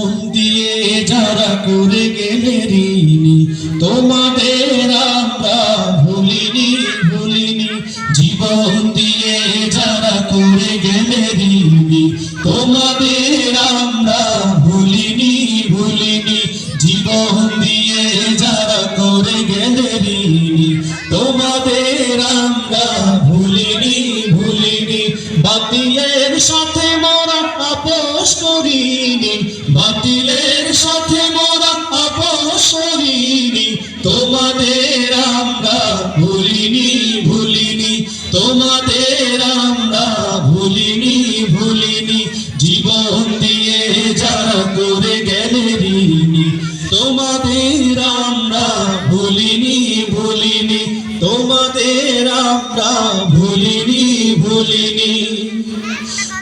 জীবন দিয়ে যারা করে গেলে ঋণী, তোমাদের আমরা ভুলিনি ভুলিনি। জীবন দিয়ে যারা করে গেলে ঋণী, তোমাদের আমরা ভুলিনি ভুলিনি। জীবন দিয়ে যারা করে গেলে ঋণী, তোমাদের আমরা ভুলিনি ভুলিনি। বাতিলের সাথে মোরা আপোষ করিনি, বাতিলের সাথে মোরা আপোষ করিনি। তোমাদের আমরা ভুলিনি ভুলিনি, তোমাদের আমরা ভুলিনি ভুলিনি। জীবন দিয়ে যারা করে গেলে ঋণী, তোমাদের আমরা ভুলিনি ভুলিনি, তোমাদের আমরা ভুলিনি ভুলিনি।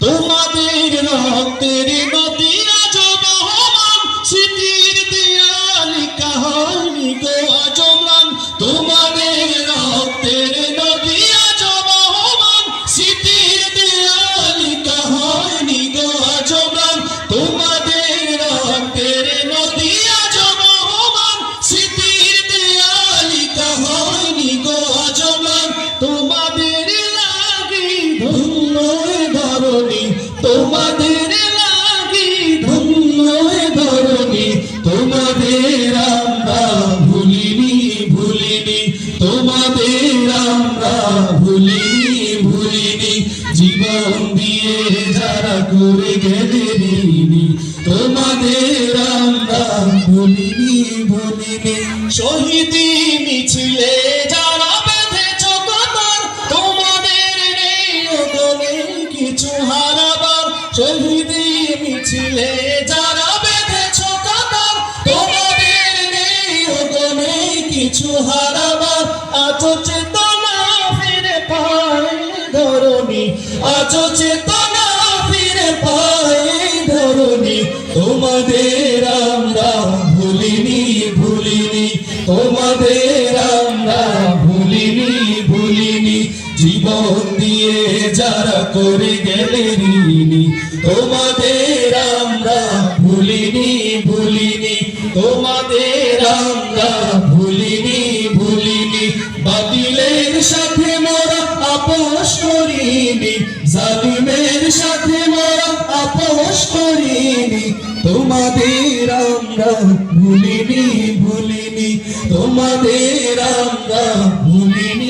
তোমাদের রক্তের নদী আজ বহমান, স্মৃতির দেয়ালে কাহানি গো আজ ম্লান। তোমাদের রক্তের নদী আজ বহমান, স্মৃতির দেয়ালে কাহানি গো আজ ম্লান। তোমাদের রক্তের নদী আজ বহমান, স্মৃতির দেয়ালে কাহানি গো আজ ম্লান। তোমাদের লাগি ধন্য ধরণী, তোমাদের লাগি ধন্য ধরণী। তোমাদের আমরা ভুলিনি ভুলিনি, তোমাদের আমরা ভুলিনি ভুলিনি। জীবন দিয়ে যারা করে গেলে ঋণী, তোমাদের আমরা ভুলিনি ভুলিনি। শহীদি মিছিলে যারা বেঁধেছ কতার, তোমাদের নেই ওগনে কিছু হারাবার। শহীদি মিছিলে যারা বেঁধেছ কতার, তোমাদের নেই ওগনে কিছু হারাবার। আজ চেতনা ফিরে পায় ধরণী, আজ চেতনা ফিরে পায় ধরণী। তোমাদের আমরা ভুলিনি ভুলিনি, তোমাদের আমরা ভুলিনি ভুলিনি। জীবন দিয়ে যারা করে গেলে ঋণী, তোমাদের আমরা ভুলিনি ভুলিনি, তোমাদের আমরা ভুলিনি ভুলিনি। বাতিলের সাথে মোরা আপোষ করিনি, জালিমের সাথে মোরা আপোষ করিনি। তোমাদের আমরা ভুলিনি ভুলিনি, তোমাদের আমরা ভুলিনি